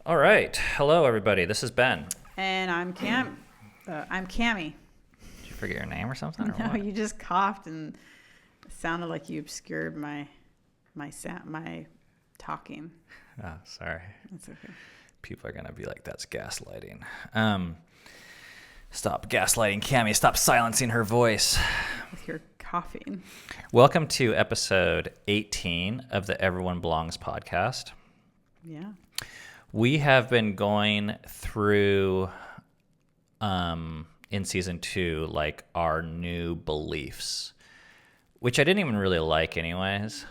All right. Hello, everybody. This is Ben. And I'm Cam. I'm Cammy. Did you forget your name or something? Or No, what? you just coughed and it sounded like you obscured my talking. Oh, sorry. That's okay. People are going to be like, that's gaslighting. Stop gaslighting Cammy. Stop silencing her voice. With your coughing. Welcome to episode 18 of the Everyone Belongs podcast. Yeah. We have been going through, in season 2, like our new beliefs, which I didn't even really like anyways,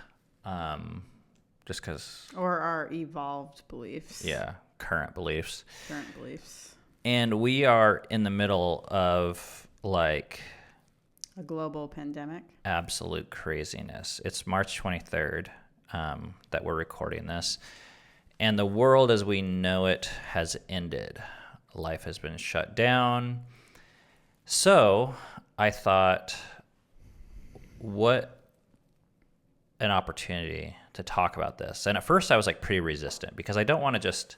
just because. Or our evolved beliefs. Yeah, current beliefs. Current beliefs. And we are in the middle of like A global pandemic. absolute craziness. It's March 23rd that we're recording this. And the world as we know it has ended. Life has been shut down. So I thought, what an opportunity to talk about this. And at first I was like pretty resistant because I don't want to just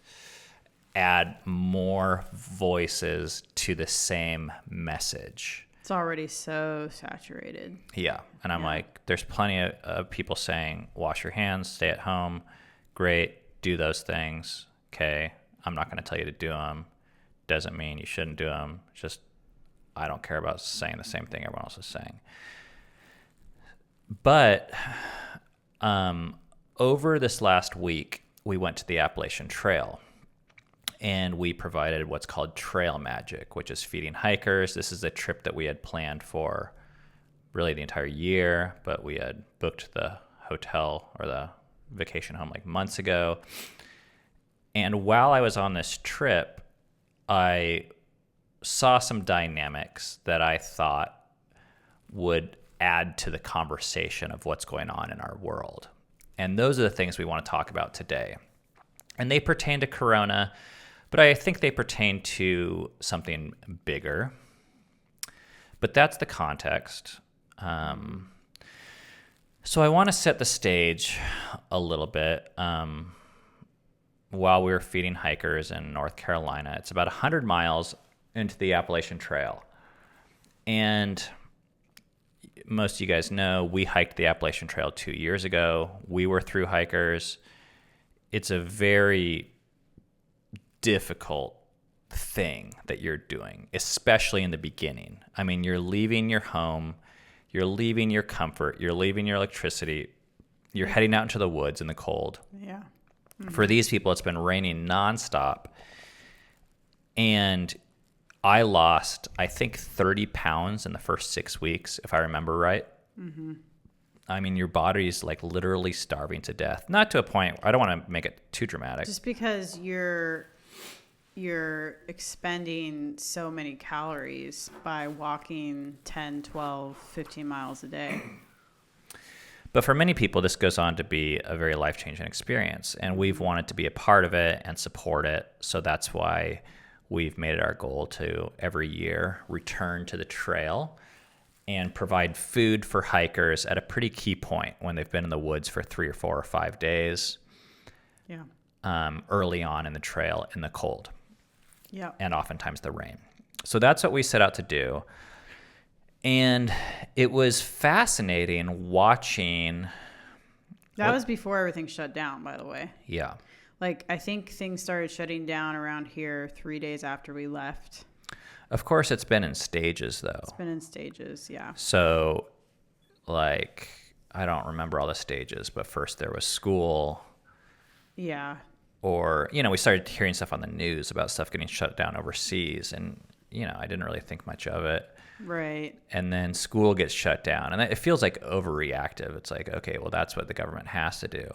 add more voices to the same message. It's already so saturated. Yeah. And I'm like, there's plenty of people saying, wash your hands, stay at home. Great. Do those things. Okay. I'm not going to tell you to do them. Doesn't mean you shouldn't do them. Just, I don't care about saying the same thing everyone else is saying. But over this last week, we went to the Appalachian Trail. And we provided what's called Trail Magic, which is feeding hikers. This is a trip that we had planned for really the entire year, but we had booked the hotel or the vacation home like months ago. And while I was on this trip, I saw some dynamics that I thought would add to the conversation of what's going on in our world. And those are the things we want to talk about today. And they pertain to Corona, but I think they pertain to something bigger. But that's the context. So I want to set the stage a little bit. While we were feeding hikers in North Carolina, it's about 100 miles into the Appalachian Trail. And most of you guys know, we hiked the Appalachian Trail 2 years ago. We were through hikers. It's a very difficult thing that you're doing, especially in the beginning. I mean, you're leaving your home, you're leaving your comfort, you're leaving your electricity, you're heading out into the woods in the cold. Yeah. Mm-hmm. For these people, it's been raining nonstop. And I lost, I think, 30 pounds in the first 6 weeks, if I remember right. Mm-hmm. I mean, your body's like literally starving to death. Not to a point, I don't want to make it too dramatic. Just because you're expending so many calories by walking 10, 12, 15 miles a day. But for many people, this goes on to be a very life-changing experience, and we've wanted to be a part of it and support it. So that's why we've made it our goal to every year return to the trail and provide food for hikers at a pretty key point when they've been in the woods for 3 or 4 or 5 days. Yeah. Early on in the trail in the cold. Yeah. And oftentimes the rain. So that's what we set out to do. And it was fascinating watching. That was before everything shut down, by the way. Yeah. Like, I think things started shutting down around here 3 days after we left. Of course, it's been in stages, though. It's been in stages, yeah. So, like, I don't remember all the stages, but first there was school. Yeah. Or, you know, we started hearing stuff on the news about stuff getting shut down overseas. And, you know, I didn't really think much of it. Right. And then school gets shut down. And it feels like overreactive. It's like, okay, well, that's what the government has to do.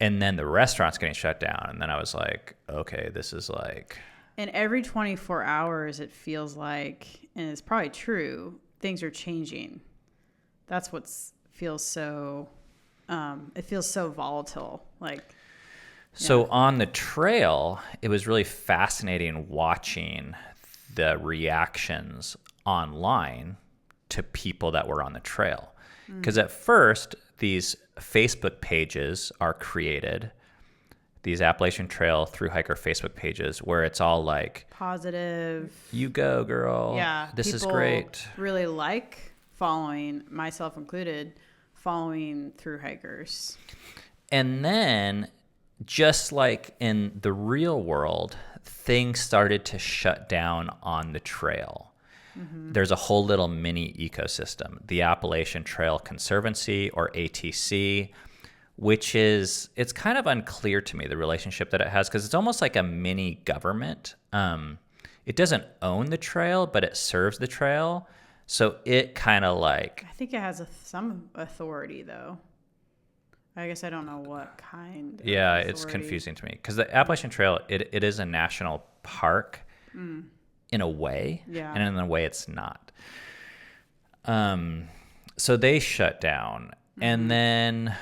And then the restaurant's getting shut down. And then I was like, okay, this is like... And every 24 hours, it feels like, and it's probably true, things are changing. That's what feels so... it feels so volatile. Like... So on the trail, it was really fascinating watching the reactions online to people that were on the trail. Because at first, these Facebook pages are created these Appalachian Trail through hiker Facebook pages where it's all like positive. You go, girl. Yeah. This is great. Really like following, myself included, following through hikers. And then, just like in the real world, things started to shut down on the trail. Mm-hmm. There's a whole little mini ecosystem, the Appalachian Trail Conservancy, or ATC, which is, it's kind of unclear to me, the relationship that it has, because it's almost like a mini government. It doesn't own the trail, but it serves the trail. So it kind of like... I think it has some authority, though. I guess I don't know what kind of authority. It's confusing to me. Because the Appalachian Trail, it is a national park in a way. Yeah. And in a way it's not. So they shut down. Mm-hmm. And then...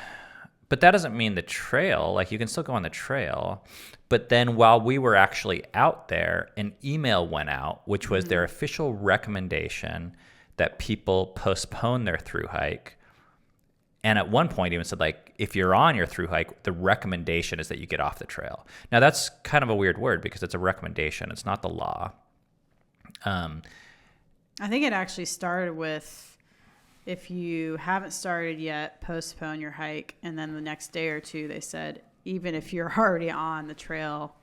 But that doesn't mean the trail, like you can still go on the trail. But then while we were actually out there, an email went out, which was their official recommendation that people postpone their thru hike. And at one point even said, like, if you're on your thru hike, the recommendation is that you get off the trail. Now that's kind of a weird word because it's a recommendation. It's not the law. I think it actually started with, if you haven't started yet, postpone your hike. And then the next day or two, they said, even if you're already on the trail,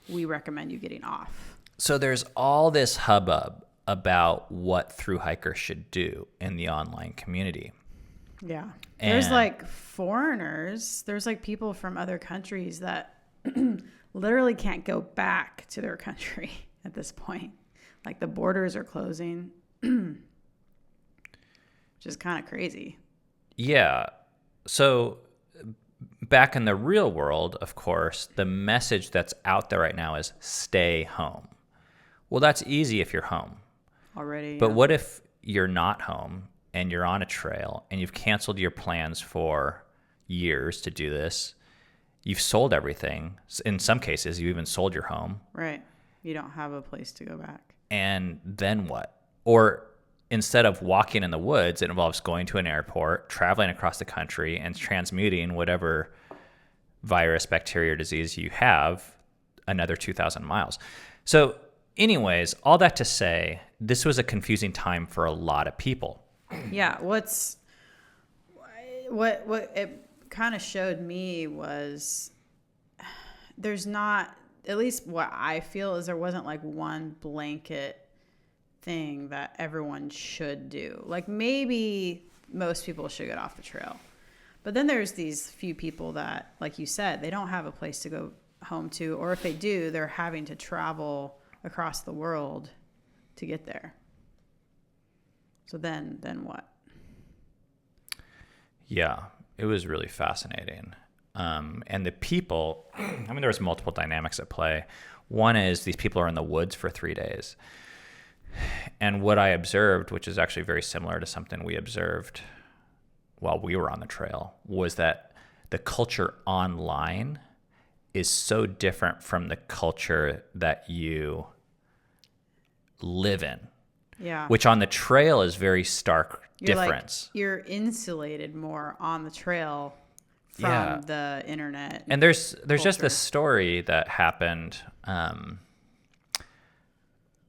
we recommend you getting off. So there's all this hubbub about what thru hikers should do in the online community. Yeah. There's like foreigners. There's like people from other countries that literally can't go back to their country at this point. Like the borders are closing. Which is kind of crazy. Yeah. So back in the real world, of course, the message that's out there right now is stay home. Well, that's easy if you're home. Already. But what if you're not home and you're on a trail and you've canceled your plans for years to do this? You've sold everything. In some cases, you even sold your home. Right. You don't have a place to go back. And then what? Or instead of walking in the woods, it involves going to an airport, traveling across the country, and transmuting whatever virus, bacteria, or disease you have another 2,000 miles. So anyways, all that to say, this was a confusing time for a lot of people. Yeah. What it kind of showed me was there's not, at least what I feel is there wasn't like one blanket thing that everyone should do. Like maybe most people should get off the trail. But then there's these few people that, like you said, they don't have a place to go home to, or if they do, they're having to travel across the world to get there. So then what? Yeah, it was really fascinating. And the people, I mean, there was multiple dynamics at play. One is these people are in the woods for 3 days. And what I observed, which is actually very similar to something we observed while we were on the trail, was that the culture online is so different from the culture that you live in. Yeah. Which on the trail is very stark difference. Like, you're insulated more on the trail from the internet. And there's just this story that happened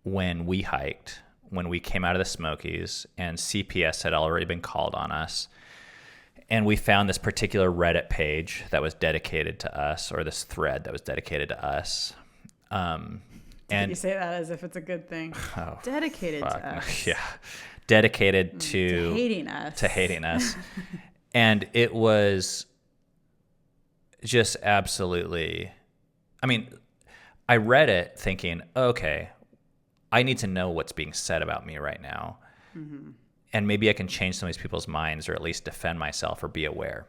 when we hiked, when we came out of the Smokies, and CPS had already been called on us. And we found this particular Reddit page that was dedicated to us, or this thread that was dedicated to us. And you say that as if it's a good thing. Oh, dedicated to us. Yeah. Dedicated to hating us. To hating us. And it was just absolutely, I mean, I read it thinking, okay, I need to know what's being said about me right now. Mm-hmm. And maybe I can change some of these people's minds, or at least defend myself or be aware.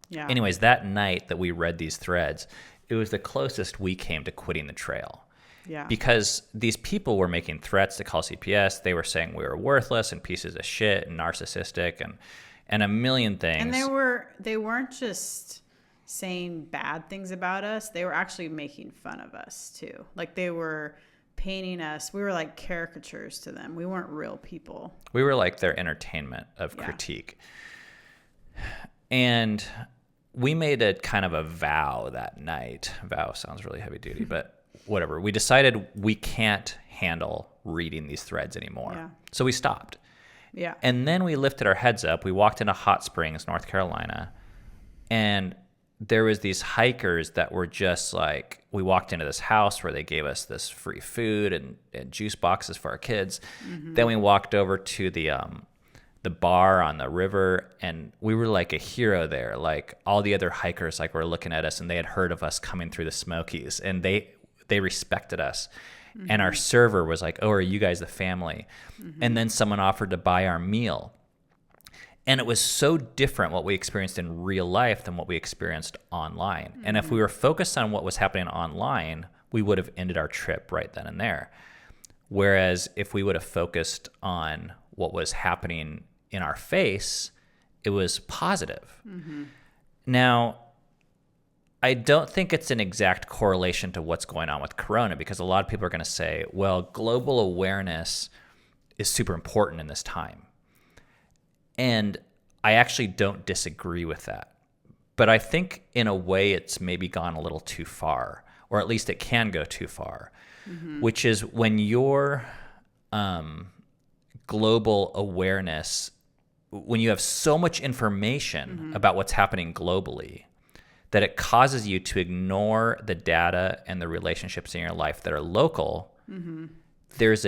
Yeah. Anyways, that night that we read these threads, it was the closest we came to quitting the trail. Yeah. Because these people were making threats to call CPS. They were saying we were worthless and pieces of shit and narcissistic and a million things. And they weren't just saying bad things about us. They were actually making fun of us too. Like they were painting us. We were like caricatures to them. We weren't real people. We were like their entertainment of critique. And we made a kind of a vow that night. Vow sounds really heavy duty, but whatever. We decided we can't handle reading these threads anymore. Yeah. So we stopped. Yeah. And then we lifted our heads up. We walked into Hot Springs, North Carolina, and there was these hikers that were just like, we walked into this house where they gave us this free food and juice boxes for our kids. Then we walked over to the bar on the river, and we were like a hero there. Like all the other hikers like were looking at us, and they had heard of us coming through the Smokies, and they respected us. And our server was like, oh, are you guys the family? And then someone offered to buy our meal. And it was so different what we experienced in real life than what we experienced online. And if we were focused on what was happening online, we would have ended our trip right then and there. Whereas if we would have focused on what was happening in our face, it was positive. Now, I don't think it's an exact correlation to what's going on with Corona, because a lot of people are going to say, well, global awareness is super important in this time. And I actually don't disagree with that. But I think in a way it's maybe gone a little too far, or at least it can go too far, which is when your global awareness, when you have so much information about what's happening globally, that it causes you to ignore the data and the relationships in your life that are local, there's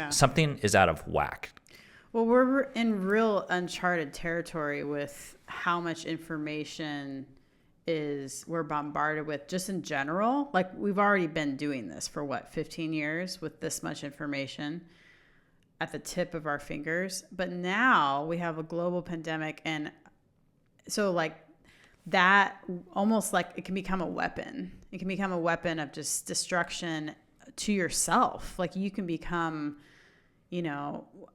something is out of whack. Well, we're in real uncharted territory with how much information we're bombarded with just in general. Like we've already been doing this for 15 years with this much information at the tip of our fingers. But now we have a global pandemic. And so like, that almost like it can become a weapon. It can become a weapon of just destruction to yourself. Like you can become,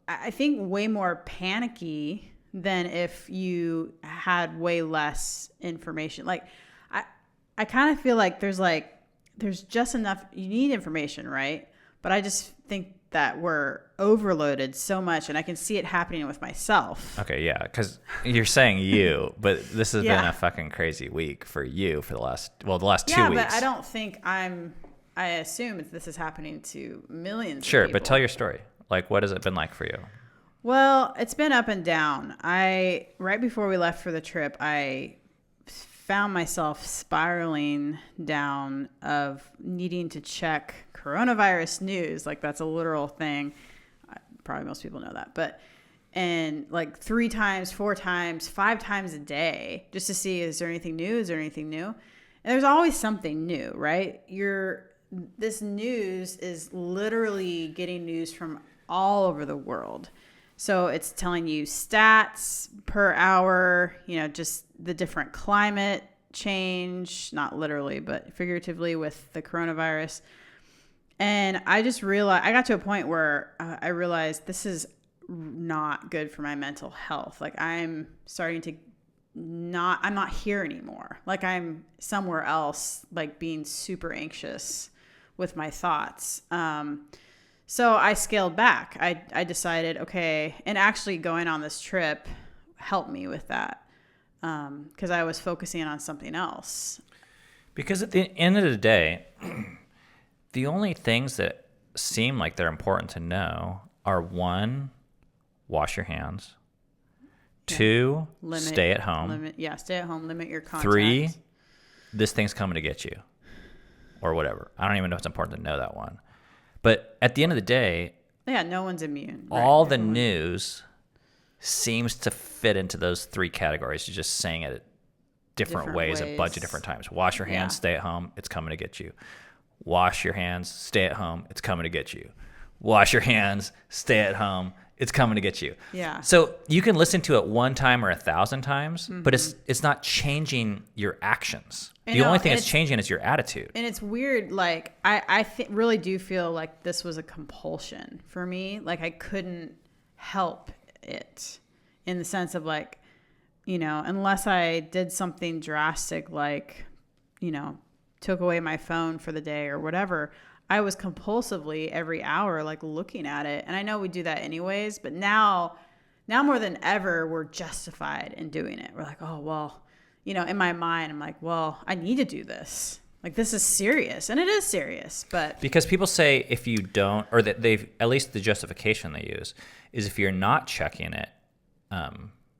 I think way more panicky than if you had way less information. Like I kind of feel like there's just enough, you need information, right? But I just think that we're overloaded so much, and I can see it happening with myself. Okay, yeah, because you're saying you, but this has been a fucking crazy week for you for the last 2 weeks. Yeah, but I don't think I assume this is happening to millions of Sure, people. but tell your story. Like, what has it been like for you? Well, it's been up and down. Right before we left for the trip, I found myself spiraling down of needing to check coronavirus news. Like that's a literal thing. Probably most people know that, and like 3 times, 4 times, 5 times a day just to see, is there anything new? Is there anything new? And there's always something new, right? This news is literally getting news from all over the world. So it's telling you stats per hour, just the different climate change, not literally, but figuratively with the coronavirus. And I just realized, I got to a point where I realized this is not good for my mental health. Like I'm starting to I'm not here anymore. Like I'm somewhere else, like being super anxious with my thoughts. So I scaled back. I decided, okay, and actually going on this trip helped me with that because I was focusing on something else. Because at the end of the day, the only things that seem like they're important to know are 1, wash your hands. 2, stay at home. Stay at home. Limit your contact. 3, this thing's coming to get you, or whatever. I don't even know if it's important to know that one. But at the end of the day, no one's immune. All the news seems to fit into those 3 categories. You're just saying it different ways a bunch of different times. Wash your hands, stay at home, it's coming to get you. Wash your hands, stay at home, it's coming to get you. Wash your hands, stay at home, it's coming to get you. Yeah. So you can listen to it 1 time or 1,000 times, but it's not changing your actions. The only thing that's changing is your attitude. And it's weird. Like I really do feel like this was a compulsion for me. Like I couldn't help it in the sense of like, unless I did something drastic, like, took away my phone for the day or whatever, I was compulsively every hour, like looking at it. And I know we do that anyways, but now more than ever, we're justified in doing it. We're like, oh, well, in my mind, I'm like, well, I need to do this. Like, this is serious. And it is serious, but. Because people say if you don't, or that they've, at least the justification they use is if you're not checking it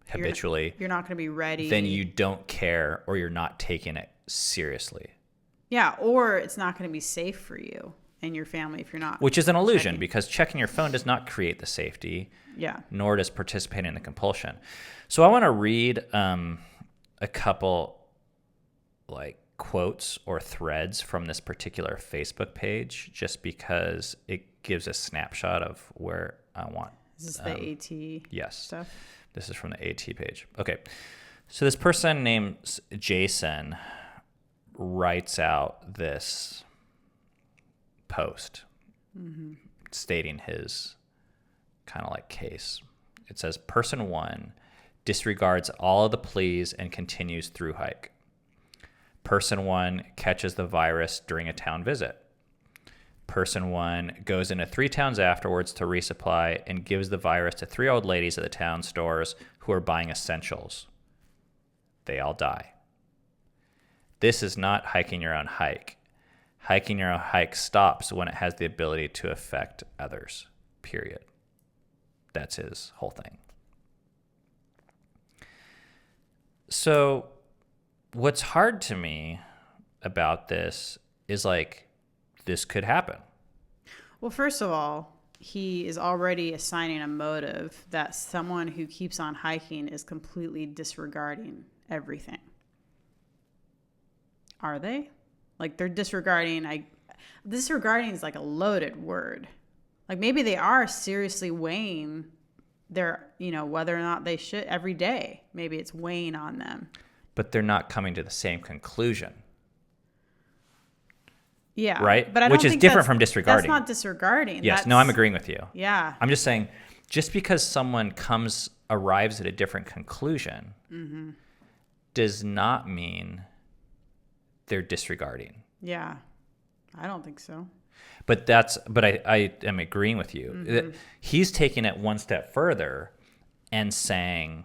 habitually, you're not going to be ready. Then you don't care, or you're not taking it seriously. Yeah. Or it's not going to be safe for you and your family if you're not. Which is an illusion, because checking your phone does not create the safety. Yeah. Nor does participating in the compulsion. So I want to read a couple like quotes or threads from this particular Facebook page, just because it gives a snapshot of where I want. Is this the AT yes. stuff? This is from the AT page. Okay. So this person named Jason writes out this post stating his kind of like case. It says, person 1 disregards all of the pleas and continues through hike. Person 1 catches the virus during a town visit. Person 1 goes into 3 towns afterwards to resupply and gives the virus to 3 old ladies at the town stores who are buying essentials. They all die. This is not hiking your own hike. Hiking your own hike stops when it has the ability to affect others, period. That's his whole thing. So what's hard to me about this is like, this could happen. Well, first of all, he is already assigning a motive that someone who keeps on hiking is completely disregarding everything. Are they? Like, they're disregarding. Disregarding is like a loaded word. Like, maybe they are seriously weighing their, whether or not they should every day. Maybe it's weighing on them. But they're not coming to the same conclusion. Yeah. Right? But I don't Which is think different from disregarding. That's not disregarding. Yes. No, I'm agreeing with you. Yeah. I'm just saying, just because someone arrives at a different conclusion does not mean they're disregarding. Yeah. I don't think so. But I am agreeing with you. That he's taking it one step further and saying,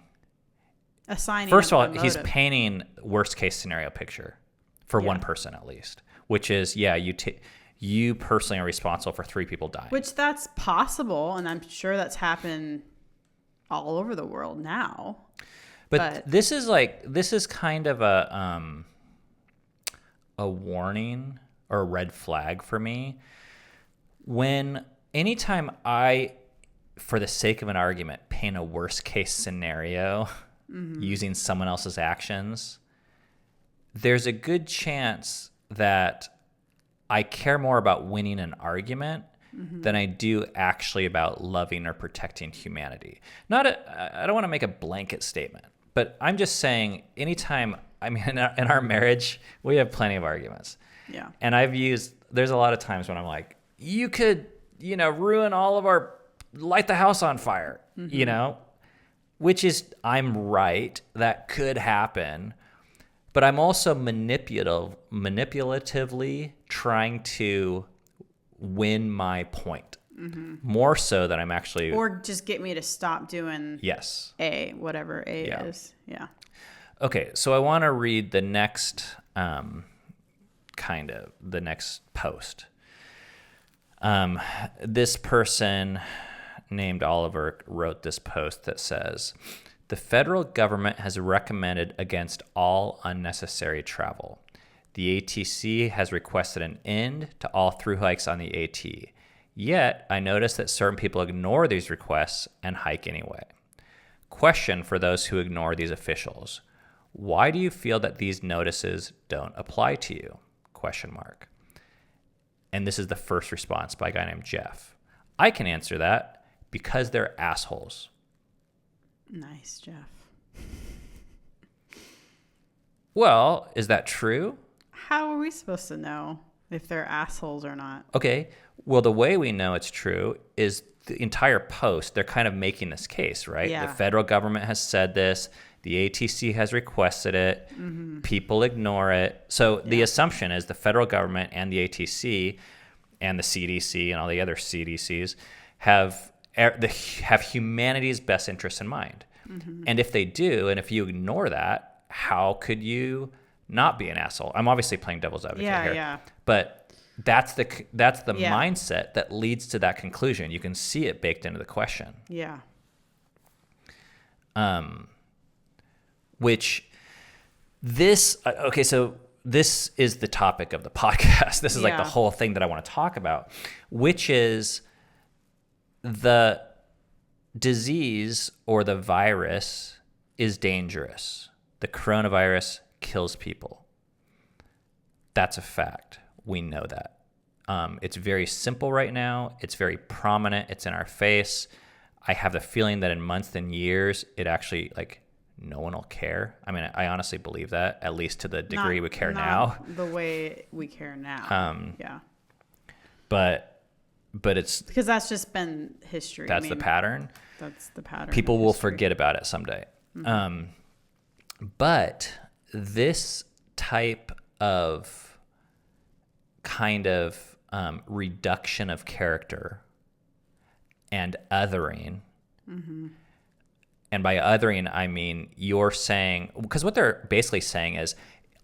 assigning. First of all, he's painting worst case scenario picture for one person at least, which is, you personally are responsible for 3 people dying. Which that's possible, and I'm sure that's happened all over the world now. But this is kind of a warning or a red flag for me. Anytime I, for the sake of an argument, paint a worst case scenario using someone else's actions, there's a good chance that I care more about winning an argument than I do actually about loving or protecting humanity. I don't want to make a blanket statement, but I'm just saying anytime, in our marriage, we have plenty of arguments. Yeah. And there's a lot of times when I'm like, you could, ruin light the house on fire, which is, I'm right. That could happen. But I'm also manipulatively trying to win my point. More so than I'm actually... Or just get me to stop doing... Yes. Whatever A is. Yeah. Okay, so I want to read the next the next post. This person named Oliver wrote this post that says, the federal government has recommended against all unnecessary travel. The ATC has requested an end to all through hikes on the AT. Yet, I notice that certain people ignore these requests and hike anyway. Question for those who ignore these officials. Why do you feel that these notices don't apply to you? ? And this is the first response by a guy named Jeff. I can answer that because they're assholes. Nice, Jeff. Well, is that true? How are we supposed to know if they're assholes or not? Okay. Well, the way we know it's true is the entire post, they're kind of making this case, right? Yeah. The federal government has said this. The ATC has requested it. People ignore it. So the assumption is the federal government and the ATC and the CDC and all the other CDCs have humanity's best interests in mind. And if they do, and if you ignore that, how could you not be an asshole? I'm obviously playing devil's advocate here. Yeah. But that's the Yeah. mindset that leads to that conclusion. You can see it baked into the question. Yeah. Which this okay, so this is the topic of the podcast. This is like the whole thing that I want to talk about, which is the disease or the virus is dangerous. The coronavirus kills people. That's a fact. We know that. It's very simple right now. It's very prominent. It's in our face. I have the feeling that in months and years, it actually, like, no one will care. I mean, I honestly believe that, at least to the degree we care now. The way we care now. Yeah. But it's... Because that's just been history. That's the pattern. That's the pattern. People will forget about it someday. Mm-hmm. But this type of kind of reduction of character and othering, and by othering, I mean you're saying, because what they're basically saying is,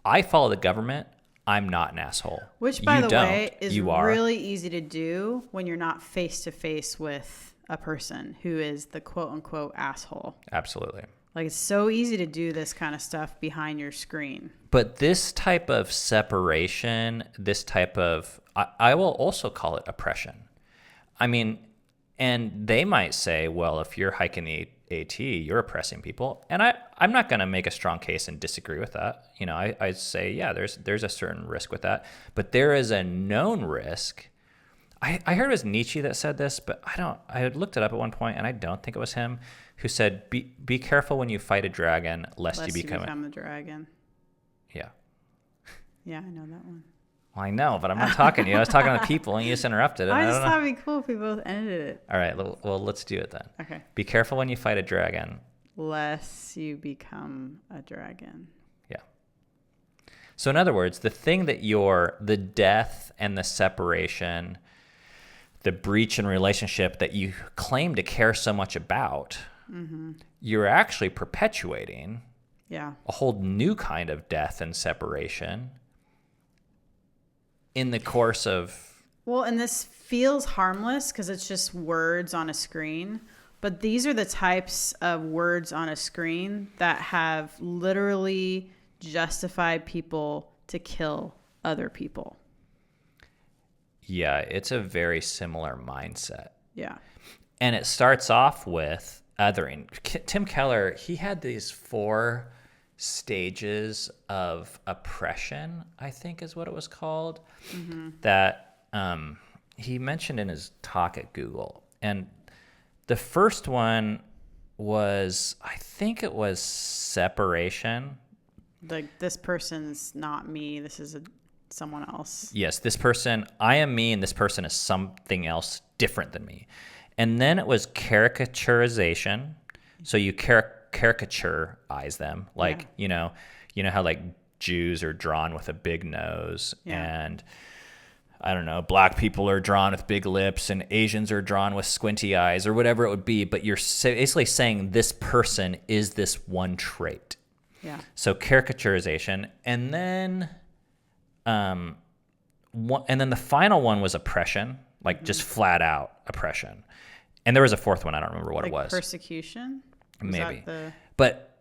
I follow the government, I'm not an asshole. Which, by the way, is really easy to do when you're not face to face with a person who is the quote unquote asshole. Absolutely. Like, it's so easy to do this kind of stuff behind your screen. But this type of separation, this type of, I will also call it oppression. I mean, and they might say, well, if you're hiking the AT, you're oppressing people. And I'm not going to make a strong case and disagree with that. You know, I say, yeah, there's a certain risk with that. But there is a known risk. I heard it was Nietzsche that said this, but I had looked it up at one point, and I don't think it was him, who said, be careful when you fight a dragon, lest you become the dragon. Yeah. Yeah, I know that one. Well, I know, but I'm not talking to you. I was talking to people, and you just interrupted it. I just thought it'd be cool if we both ended it. All right, well, let's do it then. Okay. Be careful when you fight a dragon, lest you become a dragon. Yeah. So in other words, the thing that the death and the separation, the breach in relationship that you claim to care so much about, you're actually perpetuating a whole new kind of death and separation in the course of... Well, and this feels harmless because it's just words on a screen, but these are the types of words on a screen that have literally justified people to kill other people. Yeah, it's a very similar mindset. Yeah. And it starts off with othering. Tim Keller, he had these 4 stages of oppression, I think is what it was called, that he mentioned in his talk at Google. And the first one was, I think it was separation. Like, this person's not me, this is someone else. Yes, this person, I am me, and this person is something else different than me. And then it was caricaturization. So you caricaturize them, like, you know how like Jews are drawn with a big nose, and I don't know, black people are drawn with big lips, and Asians are drawn with squinty eyes, or whatever it would be. But you're basically saying this person is this one trait. Yeah. So caricaturization, and then and then the final one was oppression, like just flat out oppression. And there was a fourth one, I don't remember what it was. Persecution? Maybe. But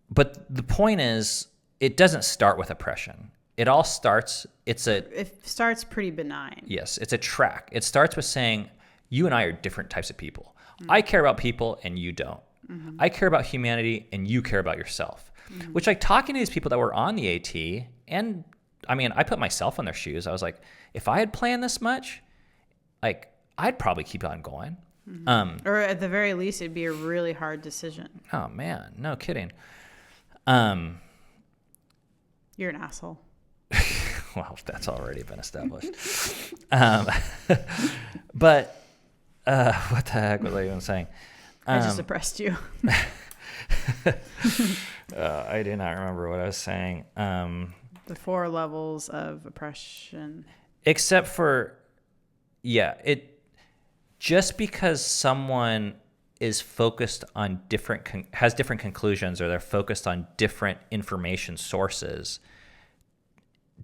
the point is, it doesn't start with oppression. It all starts, it starts pretty benign. Yes, it's a track. It starts with saying, you and I are different types of people. I care about people and you don't. I care about humanity and you care about yourself. Which, like, talking to these people that were on the AT, and I mean, I put myself in their shoes. I was like, if I had planned this much, like, I'd probably keep on going. Or at the very least, it'd be a really hard decision. Oh man, no kidding. You're an asshole. Well, that's already been established. But what the heck was I even saying? I just oppressed you. I do not remember what I was saying. The 4 levels of oppression. Except for, just because someone is focused on has different conclusions, or they're focused on different information sources,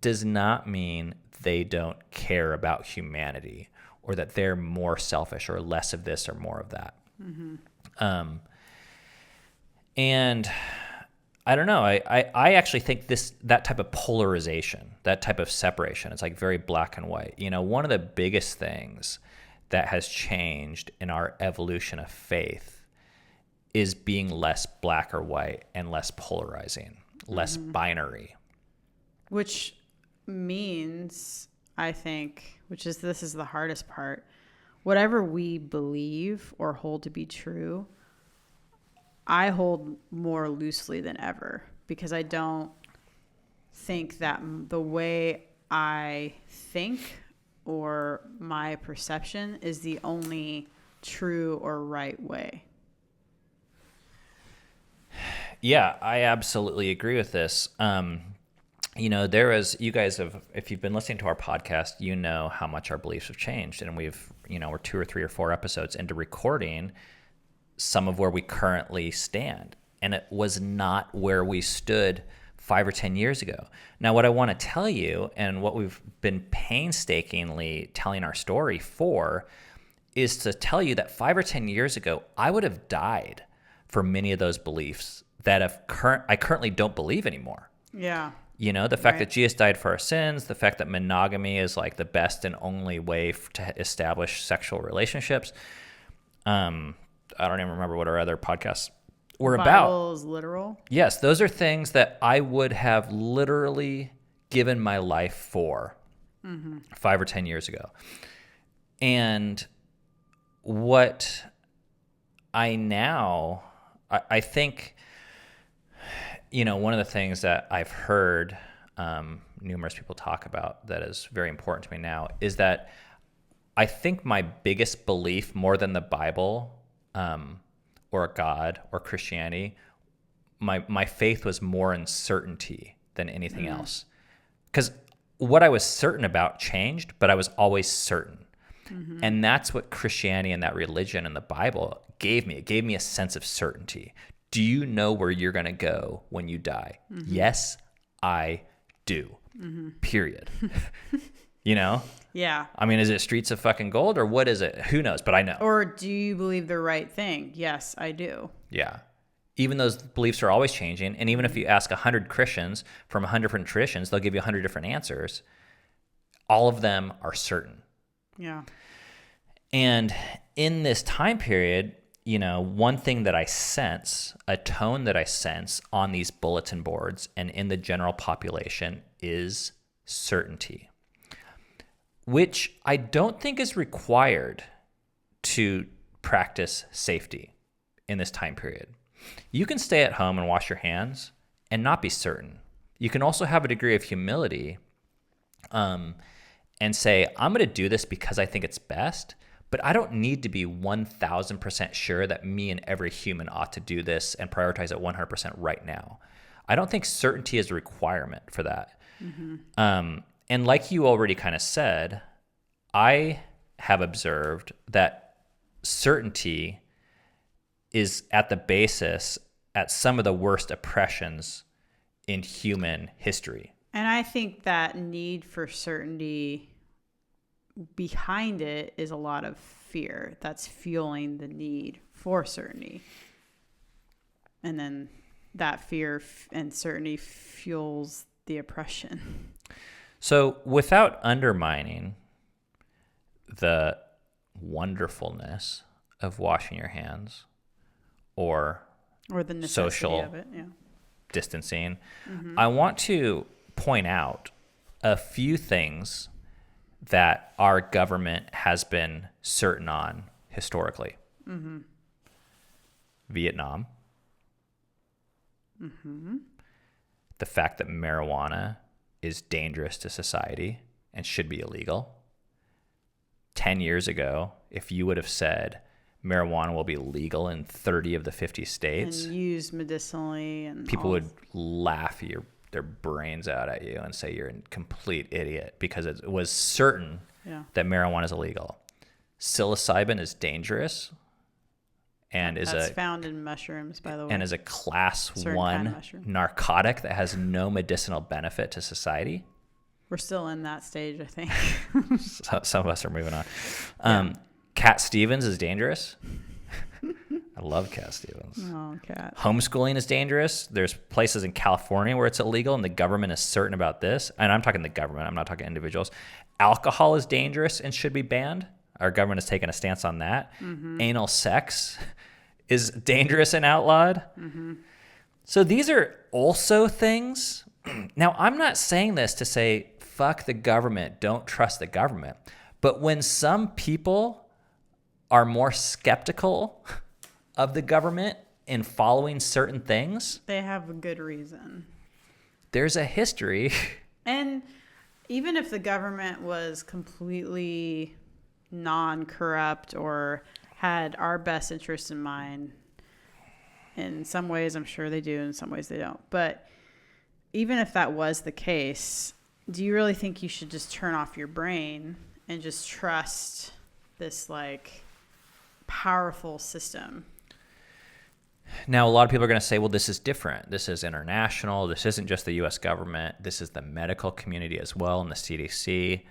does not mean they don't care about humanity, or that they're more selfish or less of this or more of that. And I don't know. I actually think that type of polarization, that type of separation, it's like very black and white. One of the biggest things that has changed in our evolution of faith is being less black or white and less polarizing, less binary. Which means, I think, this is the hardest part, whatever we believe or hold to be true, I hold more loosely than ever, because I don't think that the way I think or my perception is the only true or right way. Yeah, I absolutely agree with this. You guys have, if you've been listening to our podcast, you know how much our beliefs have changed. And we're 2 or 3 or 4 episodes into recording some of where we currently stand. And it was not where we stood 5 or 10 years ago. Now, what I want to tell you, and what we've been painstakingly telling our story for, is to tell you that 5 or 10 years ago, I would have died for many of those beliefs that I currently don't believe anymore. Yeah. The fact that Jesus died for our sins, the fact that monogamy is like the best and only way to establish sexual relationships. I don't even remember what our other podcasts were about. Bible is literal. Yes, those are things that I would have literally given my life for 5 or 10 years ago. And what I think, one of the things that I've heard numerous people talk about that is very important to me now is that I think my biggest belief, more than the Bible or God or Christianity, my faith was more in certainty than anything else. Because what I was certain about changed, but I was always certain. And that's what Christianity and that religion and the Bible gave me. It gave me a sense of certainty. Do you know where you're going to go when you die? Yes, I do. Period. Yeah. I mean, is it streets of fucking gold, or what is it? Who knows? But I know. Or do you believe the right thing? Yes, I do. Yeah. Even those beliefs are always changing. And even if you ask 100 Christians from 100 different traditions, they'll give you 100 different answers. All of them are certain. Yeah. And in this time period, one thing that I sense, a tone that I sense on these bulletin boards and in the general population is certainty, which I don't think is required to practice safety in this time period. You can stay at home and wash your hands and not be certain. You can also have a degree of humility and say, I'm going to do this because I think it's best, but I don't need to be 1,000% sure that me and every human ought to do this and prioritize it 100% right now. I don't think certainty is a requirement for that. And like you already kind of said, I have observed that certainty is at the basis at some of the worst oppressions in human history. And I think that need for certainty, behind it is a lot of fear that's fueling the need for certainty. And then that fear and certainty fuels the oppression. So without undermining the wonderfulness of washing your hands or the necessity social of it, distancing, I want to point out a few things that our government has been certain on historically. Vietnam. The fact that marijuana is dangerous to society and should be illegal. 10 years ago, if you would have said marijuana will be legal in 30 of the 50 states and used medicinally, and people would laugh their brains out at you and say you're a complete idiot, because it was certain that marijuana is illegal. Psilocybin is dangerous and That's found in mushrooms, by the way. and is a class Certain one kind of mushroom. narcotic that has no medicinal benefit to society. We're still in that stage, I think. So, some of us are moving on. Cat Stevens is dangerous. I love Cat Stevens. Oh, cat. Homeschooling is dangerous. There's places in California where it's illegal and the government is certain about this. And I'm talking the government. I'm not talking individuals. Alcohol is dangerous and should be banned. Our government has taken a stance on that. Mm-hmm. Anal sex is dangerous and outlawed. Mm-hmm. So these are also things. Now, I'm not saying this to say, fuck the government, don't trust the government. But when some people are more skeptical of the government in following certain things, they have a good reason. There's a history. And even if the government was completely non-corrupt or had our best interest in mind, in some ways I'm sure they do, in some ways they don't. But even if that was the case, do you really think you should just turn off your brain and just trust this like powerful system? Now, a lot of people are going to say, well, this is different. This is international. This isn't just the U.S. government. This is the medical community as well and the CDC.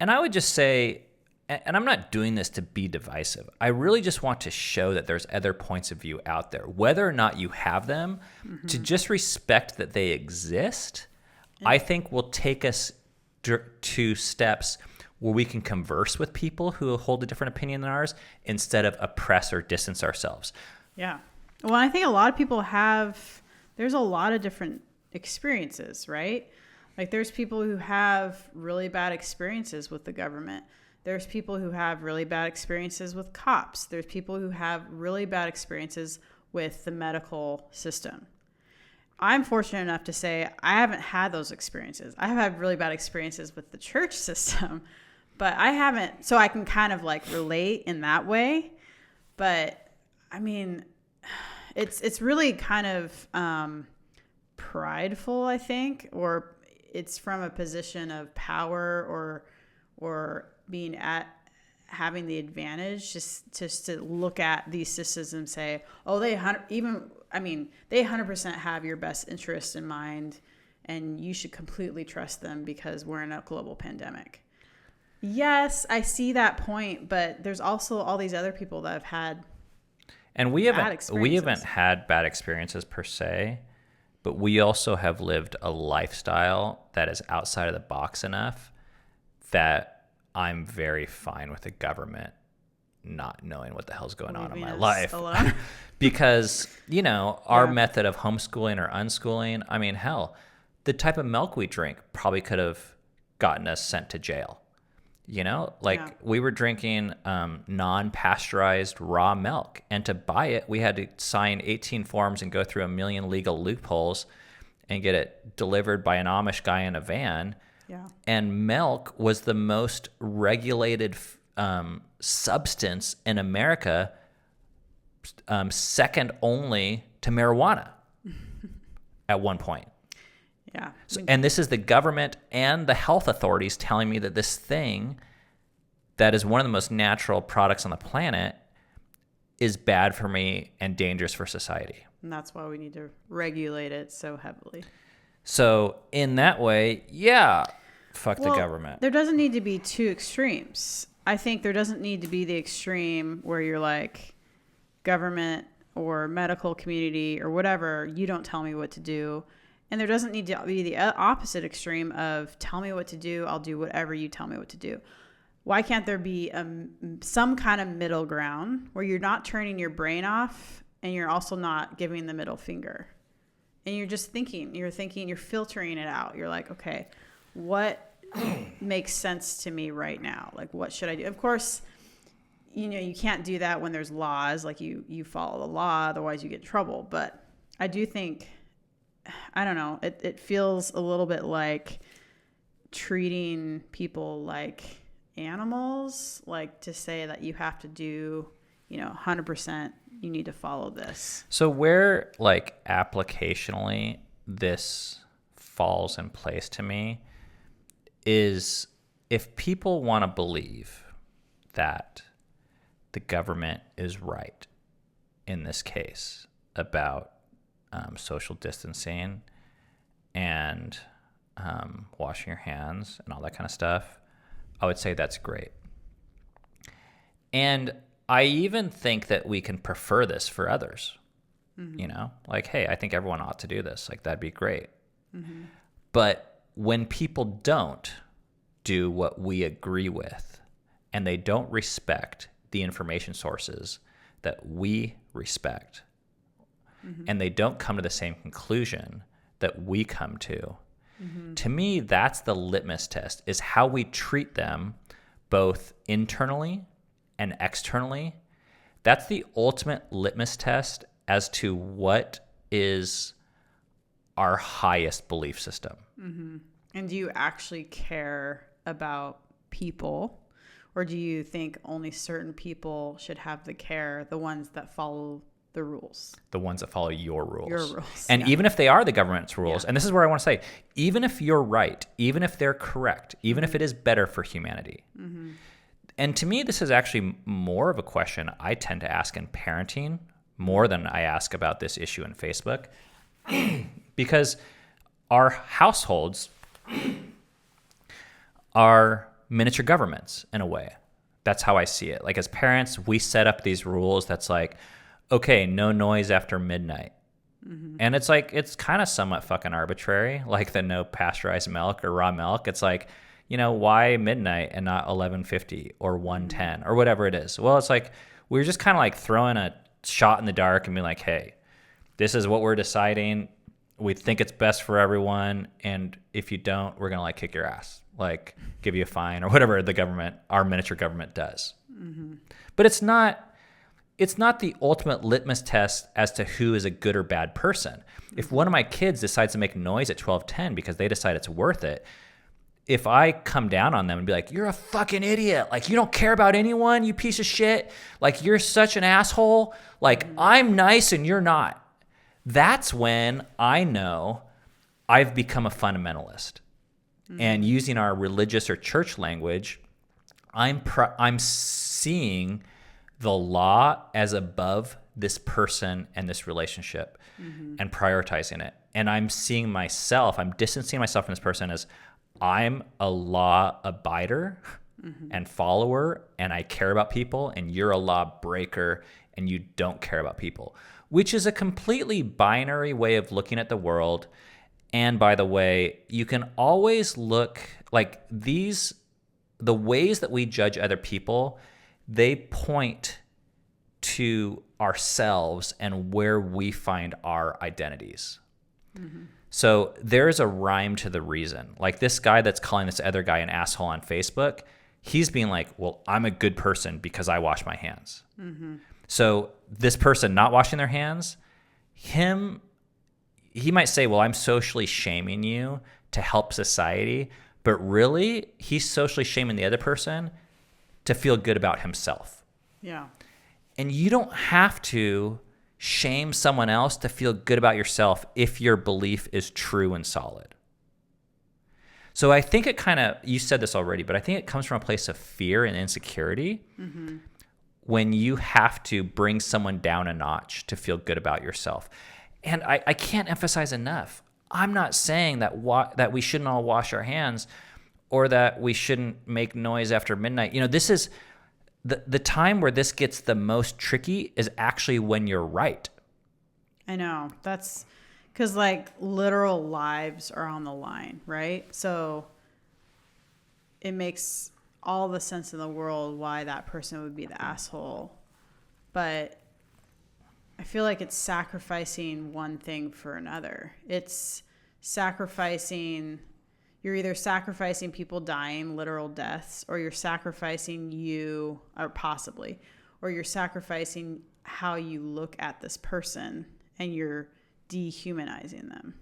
And I would just say, and I'm not doing this to be divisive. I really just want to show that there's other points of view out there. Whether or not you have them, to just respect that they exist, I think will take us to steps where we can converse with people who hold a different opinion than ours instead of oppress or distance ourselves. Yeah. Well, I think a lot of people there's a lot of different experiences, right? Like there's people who have really bad experiences with the government. There's people who have really bad experiences with cops. There's people who have really bad experiences with the medical system. I'm fortunate enough to say I haven't had those experiences. I have had really bad experiences with the church system, but I haven't, so I can kind of like relate in that way. But I mean, it's really kind of prideful, I think, or it's from a position of power or being having the advantage just to look at these systems and say, oh, they 100% have your best interest in mind, and you should completely trust them because we're in a global pandemic. Yes, I see that point, but there's also all these other people that have had and we haven't had bad experiences per se, but we also have lived a lifestyle that is outside of the box enough that I'm very fine with the government not knowing what the hell's going on in my life. Because, our method of homeschooling or unschooling, I mean, hell, the type of milk we drink probably could have gotten us sent to jail. We were drinking non-pasteurized raw milk, and to buy it, we had to sign 18 forms and go through a million legal loopholes and get it delivered by an Amish guy in a van. Yeah. And milk was the most regulated substance in America, second only to marijuana at one point. Yeah. So, and this is the government and the health authorities telling me that this thing that is one of the most natural products on the planet is bad for me and dangerous for society. And that's why we need to regulate it so heavily. So in that way, fuck the government. There doesn't need to be two extremes. I think there doesn't need to be the extreme where you're like, government or medical community or whatever, you don't tell me what to do. And there doesn't need to be the opposite extreme of tell me what to do, I'll do whatever you tell me what to do. Why can't there be some kind of middle ground where you're not turning your brain off and you're also not giving the middle finger? And you're just thinking, you're filtering it out. You're like, okay, what makes sense to me right now? Like, what should I do? Of course, you can't do that when there's laws. Like, you follow the law, otherwise you get in trouble. But I do think, I don't know, it feels a little bit like treating people like animals, like to say that you have to do, 100%, you need to follow this. So where, like, applicationally this falls in place to me is if people want to believe that the government is right in this case about social distancing and washing your hands and all that kind of stuff, I would say that's great. And I even think that we can prefer this for others. You know, like, hey, I think everyone ought to do this. Like, that'd be great. But when people don't do what we agree with and they don't respect the information sources that we respect, and they don't come to the same conclusion that we come to me, that's the litmus test, is how we treat them both internally and externally. That's the ultimate litmus test as to what is our highest belief system. And do you actually care about people, or do you think only certain people should have the care, the ones that follow the rules? The ones that follow your rules. Your rules. And even if they are the government's rules, and this is where I want to say, even if you're right, even if they're correct, even if it is better for humanity. And to me, this is actually more of a question I tend to ask in parenting more than I ask about this issue in Facebook, because our households are miniature governments in a way. That's how I see it. Like, as parents, we set up these rules that's like, okay, no noise after midnight. And it's like, it's kind of somewhat fucking arbitrary, like the no pasteurized milk or raw milk. It's like, you know, why midnight and not 11:50 or 1:10 or whatever it is? Well, it's like, we're just kind of like throwing a shot in the dark and being like, hey, this is what we're deciding. We think it's best for everyone. And if you don't, we're going to like kick your ass, like give you a fine or whatever the government, our miniature government does. But it's not the ultimate litmus test as to who is a good or bad person. If one of my kids decides to make noise at 12:10 because they decide it's worth it, if I come down on them and be like, you're a fucking idiot, like you don't care about anyone, you piece of shit, like you're such an asshole, like I'm nice and you're not, that's when I know I've become a fundamentalist. And using our religious or church language, I'm seeing the law as above this person and this relationship and prioritizing it. And I'm seeing myself, I'm distancing myself from this person as I'm a law abider and follower, and I care about people, and you're a law breaker and you don't care about people, which is a completely binary way of looking at the world. And by the way, you can always look like the ways that we judge other people, they point to ourselves and where we find our identities. So there's a rhyme to the reason. Like this guy that's calling this other guy an asshole on Facebook, he's being like, well, I'm a good person because I wash my hands. So this person not washing their hands, he might say, well, I'm socially shaming you to help society. But really, he's socially shaming the other person to feel good about himself. Yeah. And you don't have to shame someone else to feel good about yourself if your belief is true and solid. So I think it kind of, you said this already, but I think it comes from a place of fear and insecurity when you have to bring someone down a notch to feel good about yourself. And I can't emphasize enough, I'm not saying that we shouldn't all wash our hands or that we shouldn't make noise after midnight. You know, this is the time where this gets the most tricky is actually when you're right. I know. That's because like literal lives are on the line, right? So it makes all the sense in the world why that person would be the asshole. But I feel like it's sacrificing one thing for another. It's you're either sacrificing people dying, literal deaths, or you're sacrificing you, or possibly, or you're sacrificing how you look at this person and you're dehumanizing them.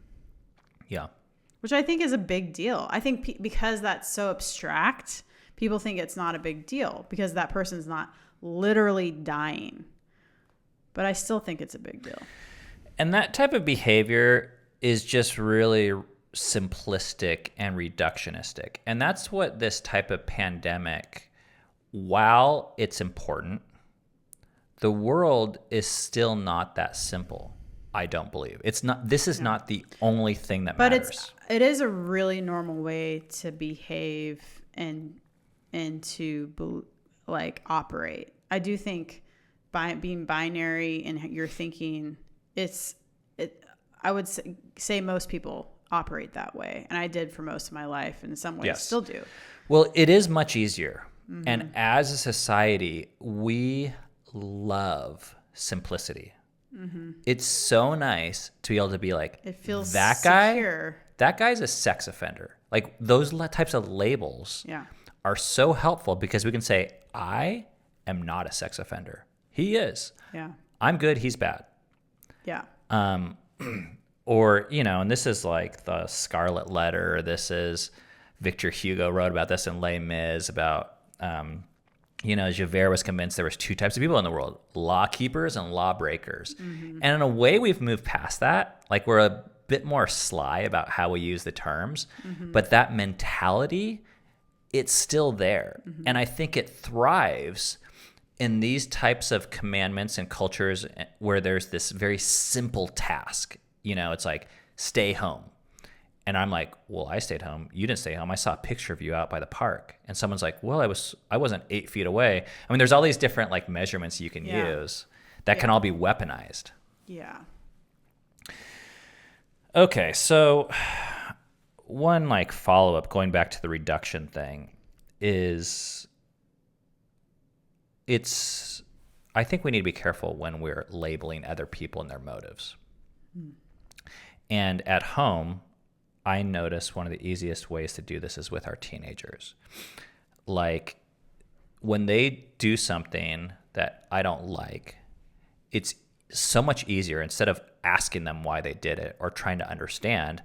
Yeah. Which I think is a big deal. I think because that's so abstract, people think it's not a big deal because that person's not literally dying. But I still think it's a big deal. And that type of behavior is just really simplistic and reductionistic. And that's what this type of pandemic, while it's important, the world is still not that simple. I don't believe it's not. This is not the only thing that but matters. it is a really normal way to behave and to like operate. I do think by being binary and you're thinking I would say most people operate that way, and I did for most of my life, and in some ways still do. Well, it is much easier, and as a society, we love simplicity. It's so nice to be able to be like, it feels that secure. That guy's a sex offender. Like those types of labels are so helpful because we can say, I am not a sex offender. He is. Yeah. I'm good. He's bad. Yeah. Or, and this is like the Scarlet Letter. This is Victor Hugo wrote about this in Les Mis about, Javert was convinced there was two types of people in the world, law keepers and law breakers. And in a way, we've moved past that. Like we're a bit more sly about how we use the terms, but that mentality, it's still there. And I think it thrives in these types of commandments and cultures where there's this very simple task. It's like, stay home. And I'm like, well, I stayed home. You didn't stay home. I saw a picture of you out by the park. And someone's like, well, I wasn't 8 feet away. I mean, there's all these different like measurements you can use that can all be weaponized. Yeah. Okay. So one like follow-up going back to the reduction thing is I think we need to be careful when we're labeling other people and their motives. And at home, I notice one of the easiest ways to do this is with our teenagers. Like when they do something that I don't like, it's so much easier. Instead of asking them why they did it or trying to understand,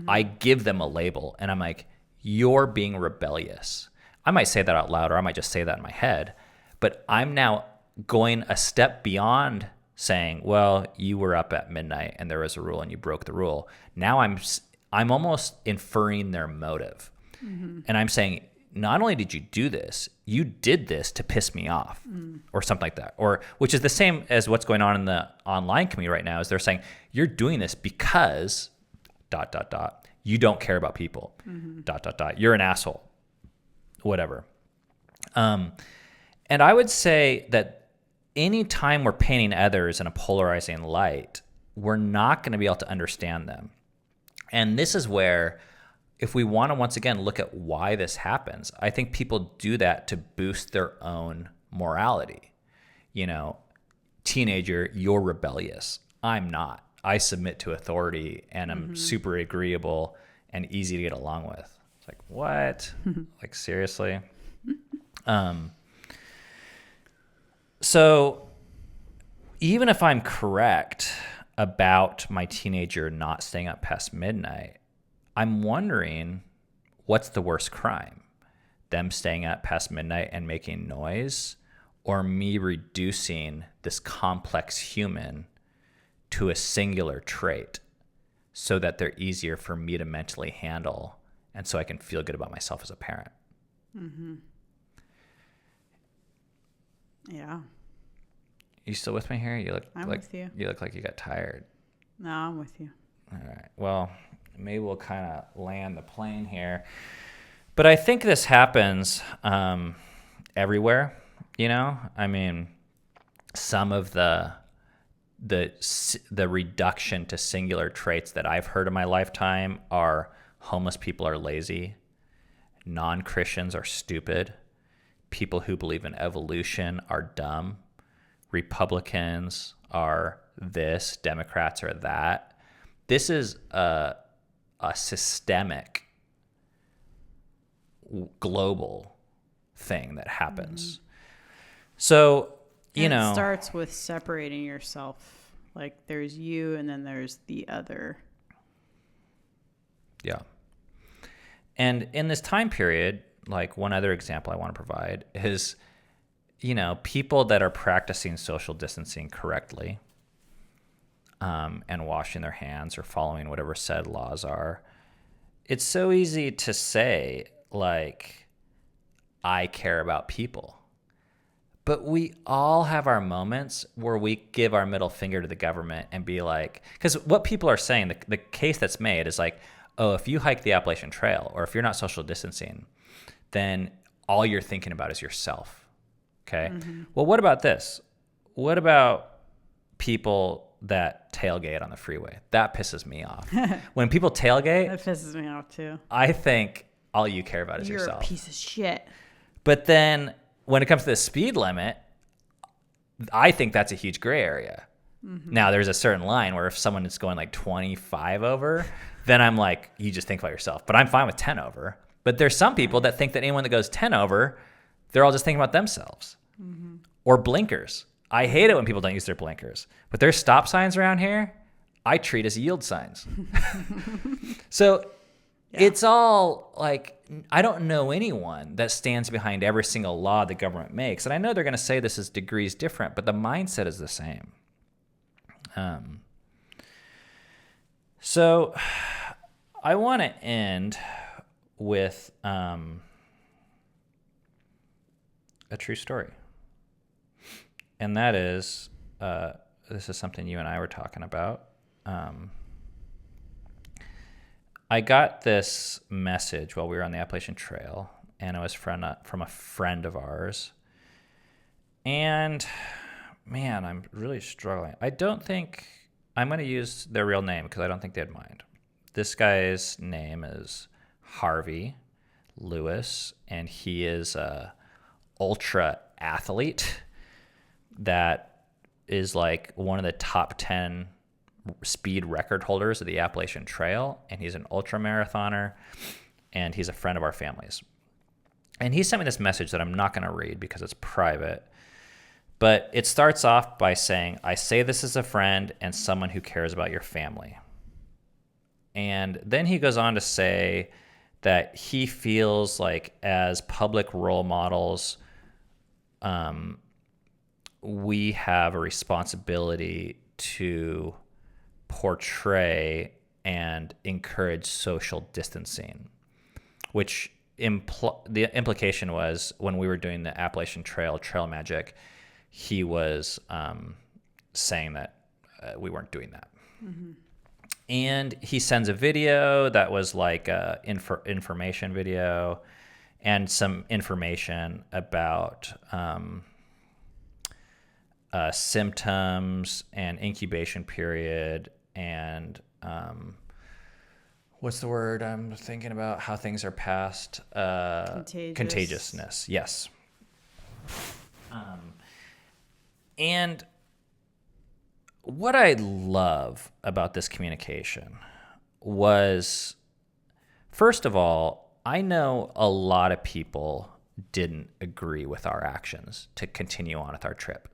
I give them a label and I'm like, you're being rebellious. I might say that out loud or I might just say that in my head, but I'm now going a step beyond saying, well, you were up at midnight and there was a rule and you broke the rule. Now I'm almost inferring their motive. And I'm saying, not only did you do this, you did this to piss me off or something like that. Or which is the same as what's going on in the online community right now is they're saying, you're doing this because ... you don't care about people ... you're an asshole, whatever. And I would say that anytime we're painting others in a polarizing light, we're not going to be able to understand them. And this is where, if we want to once again look at why this happens, I think people do that to boost their own morality. Teenager, you're rebellious. I'm not. I submit to authority and I'm super agreeable and easy to get along with. It's like, what? Like, seriously? So even if I'm correct about my teenager not staying up past midnight, I'm wondering what's the worst crime? Them staying up past midnight and making noise, or me reducing this complex human to a singular trait so that they're easier for me to mentally handle and so I can feel good about myself as a parent. Yeah. You still with me here? I'm with you. You look like you got tired. No, I'm with you. All right. Well, maybe we'll kind of land the plane here. But I think this happens everywhere, I mean, some of the reduction to singular traits that I've heard in my lifetime are homeless people are lazy, non-Christians are stupid, people who believe in evolution are dumb, Republicans are this, Democrats are that. This is a systemic global thing that happens. So, It starts with separating yourself. Like there's you and then there's the other. Yeah. And in this time period, like one other example I want to provide is, people that are practicing social distancing correctly and washing their hands or following whatever said laws are. It's so easy to say, like, I care about people. But we all have our moments where we give our middle finger to the government and be like, because what people are saying, the case that's made is like, oh, if you hike the Appalachian Trail or if you're not social distancing, then all you're thinking about is yourself. Okay. Mm-hmm. Well, what about this? What about people that tailgate on the freeway? That pisses me off. When people tailgate, that pisses me off too. I think all you care about is yourself. You're a piece of shit. But then when it comes to the speed limit, I think that's a huge gray area. Mm-hmm. Now, there's a certain line where if someone is going like 25 over, then I'm like, you just think about yourself. But I'm fine with 10 over. But there's some people that think that anyone that goes 10 over, they're all just thinking about themselves. Mm-hmm. Or blinkers. I hate it when people don't use their blinkers. But there's stop signs around here I treat as yield signs. So it's all like, I don't know anyone that stands behind every single law the government makes. And I know they're going to say this is degrees different, but the mindset is the same. So I want to end with a true story. And that is, this is something you and I were talking about. I got this message while we were on the Appalachian Trail, and it was from a friend of ours. And man, I'm really struggling. I don't think I'm going to use their real name because I don't think they'd mind. This guy's name is Harvey Lewis, and he is a ultra athlete that is like one of the top 10 speed record holders of the Appalachian Trail, and he's an ultra marathoner, and he's a friend of our family's. And he sent me this message that I'm not going to read because it's private, but it starts off by saying, I say this as a friend and someone who cares about your family. And then he goes on to say that he feels like as public role models, we have a responsibility to portray and encourage social distancing, which the implication was when we were doing the Appalachian Trail magic, he was saying that we weren't doing that. Mm-hmm. And he sends a video that was like a information video and some information about symptoms and incubation period and what's the word I'm thinking about? How things are passed. Contagiousness. Yes. And what I love about this communication was, first of all, I know a lot of people didn't agree with our actions to continue on with our trip.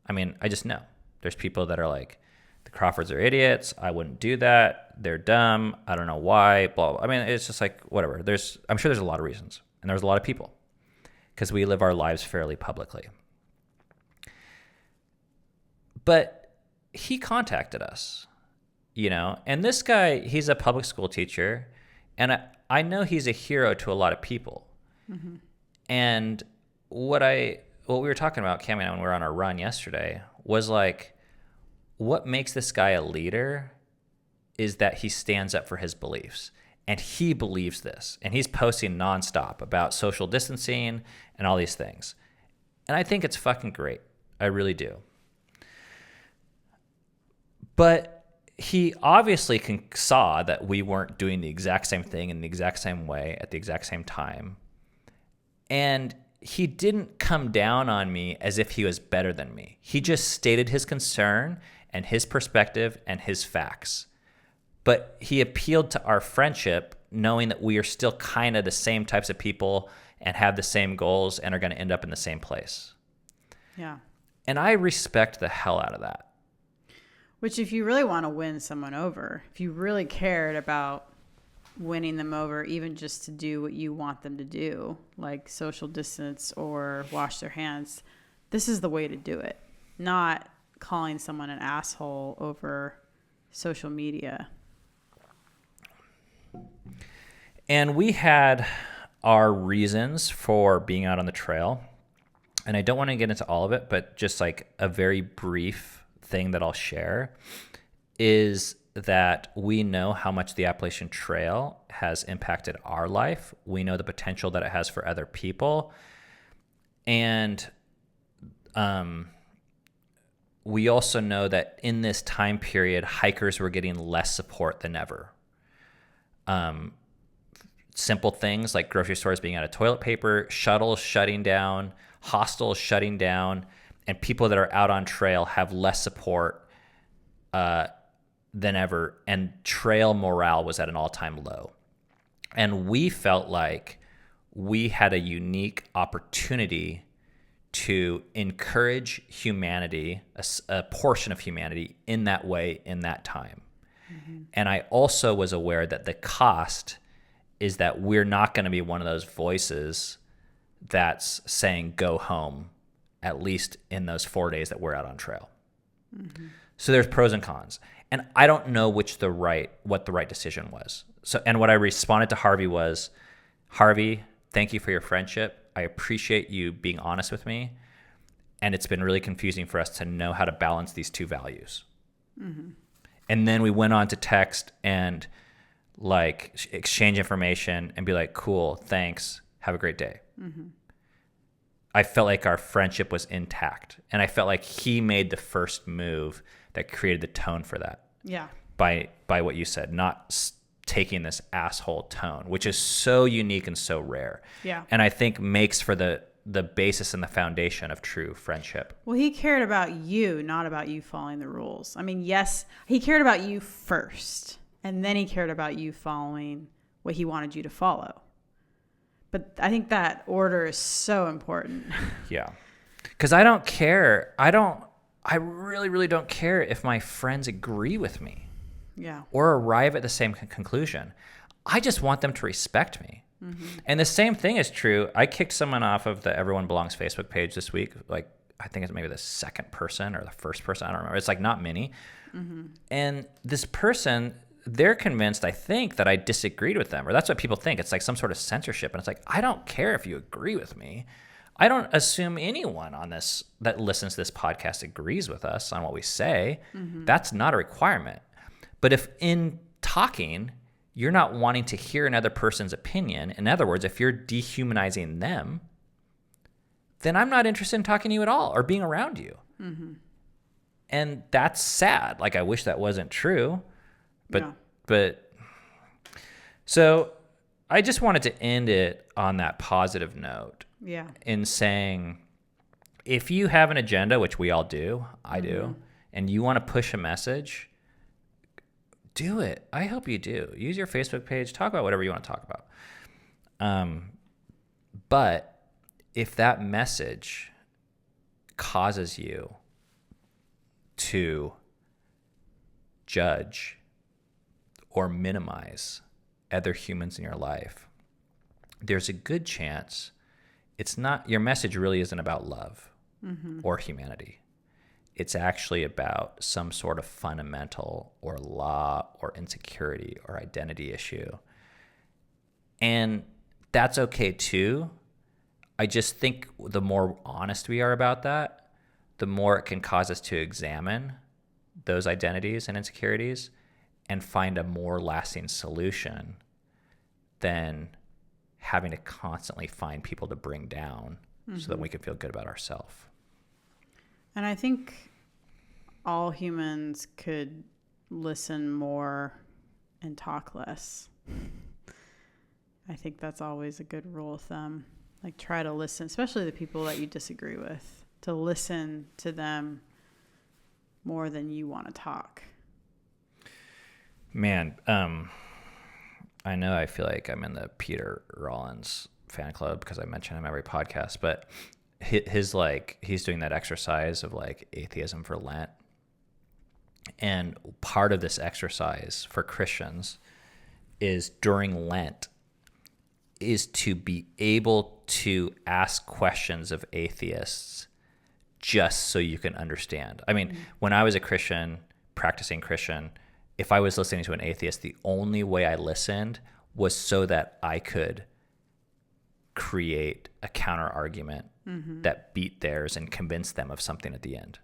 I mean, I just know. There's people that are like, the Crawfords are idiots. I wouldn't do that. They're dumb. I don't know why. Blah, blah. I mean, it's just like, whatever. I'm sure there's a lot of reasons. And there's a lot of people. Because we live our lives fairly publicly. But he contacted us, and this guy, he's a public school teacher, and I know he's a hero to a lot of people. Mm-hmm. And what we were talking about, Cami and I, when we were on our run yesterday, was like, what makes this guy a leader is that he stands up for his beliefs. And he believes this. And he's posting nonstop about social distancing and all these things. And I think it's fucking great. I really do. But he obviously saw that we weren't doing the exact same thing in the exact same way at the exact same time. And he didn't come down on me as if he was better than me. He just stated his concern and his perspective and his facts. But he appealed to our friendship, knowing that we are still kind of the same types of people and have the same goals and are going to end up in the same place. Yeah. And I respect the hell out of that. Which, if you really want to win someone over, if you really cared about winning them over, even just to do what you want them to do, like social distance or wash their hands, this is the way to do it. Not calling someone an asshole over social media. And we had our reasons for being out on the trail. and I don't want to get into all of it, but just like a very brief thing that I'll share is that we know how much the Appalachian Trail has impacted our life. We know the potential that it has for other people. And we also know that in this time period, hikers were getting less support than ever. Simple things like grocery stores being out of toilet paper, shuttles shutting down, hostels shutting down, and people that are out on trail have less support than ever. And trail morale was at an all-time low. And we felt like we had a unique opportunity to encourage humanity, a portion of humanity, in that way, in that time. Mm-hmm. And I also was aware that the cost is that we're not going to be one of those voices that's saying go home, at least in those 4 days that we're out on trail. Mm-hmm. So there's pros and cons. And I don't know what the right decision was. So, and what I responded to Harvey was, Harvey, thank you for your friendship. I appreciate you being honest with me. And it's been really confusing for us to know how to balance these two values. Mm-hmm. And then we went on to text and like exchange information and be like, cool, thanks, have a great day. Mm-hmm. I felt like our friendship was intact. And I felt like he made the first move that created the tone for that. Yeah. By what you said, not taking this asshole tone, which is so unique and so rare. Yeah. And I think makes for the basis and the foundation of true friendship. Well, he cared about you, not about you following the rules. I mean, yes, he cared about you first, and then he cared about you following what he wanted you to follow. But I think that order is so important. Yeah. Because I don't care. I really, really don't care if my friends agree with me. Yeah. Or arrive at the same conclusion. I just want them to respect me. Mm-hmm. And the same thing is true. I kicked someone off of the Everyone Belongs Facebook page this week. Like, I think it's maybe the second person or the first person. I don't remember. It's like not many. Mm-hmm. And this person, they're convinced, I think, that I disagreed with them. Or that's what people think. It's like some sort of censorship. And it's like, I don't care if you agree with me. I don't assume anyone on this that listens to this podcast agrees with us on what we say. Mm-hmm. That's not a requirement. But if in talking, you're not wanting to hear another person's opinion, in other words, if you're dehumanizing them, then I'm not interested in talking to you at all or being around you. Mm-hmm. And that's sad. Like, I wish that wasn't true. But so I just wanted to end it on that positive note. Yeah. In saying, if you have an agenda, which we all do, I do, and you want to push a message, do it. I hope you do. Use your Facebook page. Talk about whatever you want to talk about. But if that message causes you to judge or minimize other humans in your life, there's a good chance your message really isn't about love or humanity. It's actually about some sort of fundamental or law or insecurity or identity issue. And that's okay too. I just think the more honest we are about that, the more it can cause us to examine those identities and insecurities and find a more lasting solution than having to constantly find people to bring down so that we can feel good about ourselves. And I think all humans could listen more and talk less. I think that's always a good rule of thumb. Like, try to listen, especially the people that you disagree with, to listen to them more than you want to talk. Man, I know I feel like I'm in the Peter Rollins fan club because I mention him every podcast, but he's doing that exercise of like atheism for Lent. And part of this exercise for Christians is during Lent is to be able to ask questions of atheists just so you can understand. I mean, when I was a Christian, practicing Christian, if I was listening to an atheist, the only way I listened was so that I could create a counter argument that beat theirs and convince them of something at the end.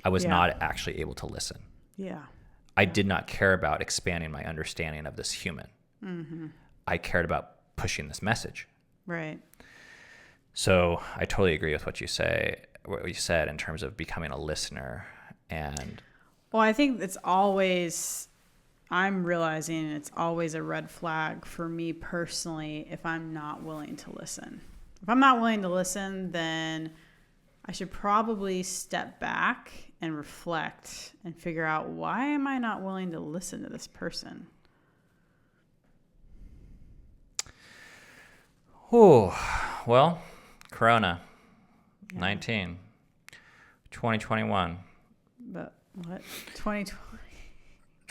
I was not actually able to listen. Yeah. I did not care about expanding my understanding of this human. I cared about pushing this message. Right. So I totally agree with what you said in terms of becoming a listener. And well, I think I'm realizing it's always a red flag for me personally if I'm not willing to listen. If I'm not willing to listen, then I should probably step back and reflect and figure out, why am I not willing to listen to this person? Oh, well, Corona 19, 2021. But what? 2020.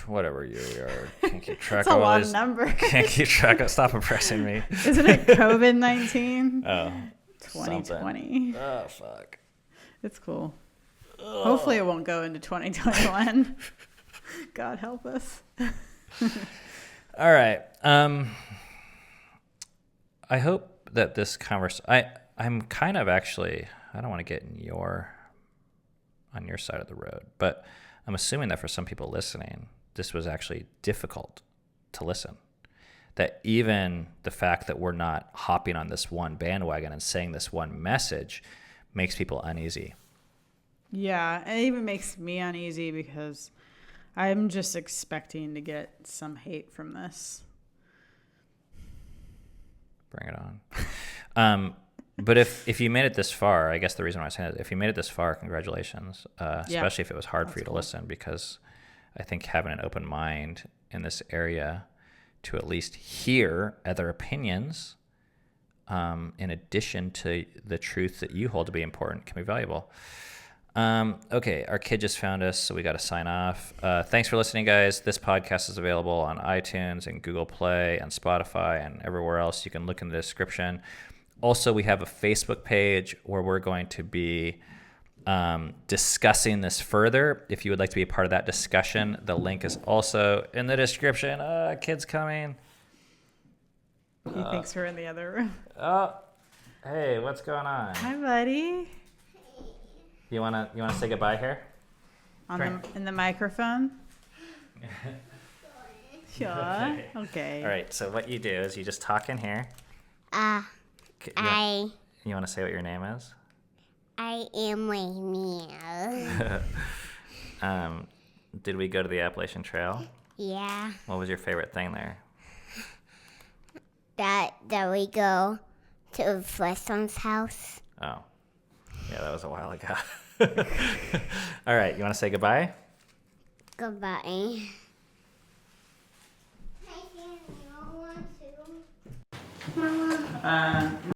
Whatever year we are. Can't keep track That's of a all lot these. of numbers. Can't keep track of. Stop oppressing me. Isn't it COVID-19? Oh. 2020. Something. Oh, fuck. It's cool. Ugh. Hopefully it won't go into 2021. God help us. All right. I hope that this I'm kind of actually, I don't want to get on your side of the road, but I'm assuming that for some people listening, this was actually difficult to listen. That even the fact that we're not hopping on this one bandwagon and saying this one message makes people uneasy. Yeah, it even makes me uneasy because I'm just expecting to get some hate from this. Bring it on. But if you made it this far, I guess the reason why I say it, if you made it this far, congratulations. Especially if it was hard for you to listen, because I think having an open mind in this area to at least hear other opinions, in addition to the truth that you hold to be important, can be valuable. Okay, our kid just found us, so we got to sign off. Thanks for listening, guys. This podcast is available on iTunes and Google Play and Spotify and everywhere else. You can look in the description. Also, we have a Facebook page where we're going to be discussing this further. If you would like to be a part of that discussion, the link is also in the description. Kid's coming. He thinks we're in the other room. Oh, hey, what's going on? Hi, buddy. You wanna say goodbye here? In the microphone? Sure. Okay. All right. So what you do is you just talk in here. You want to say what your name is? I am my meow. Did we go to the Appalachian Trail? Yeah. What was your favorite thing there? That we go to Flintstone's house. Oh. Yeah, that was a while ago. All right. You want to say goodbye? Goodbye. I Mama.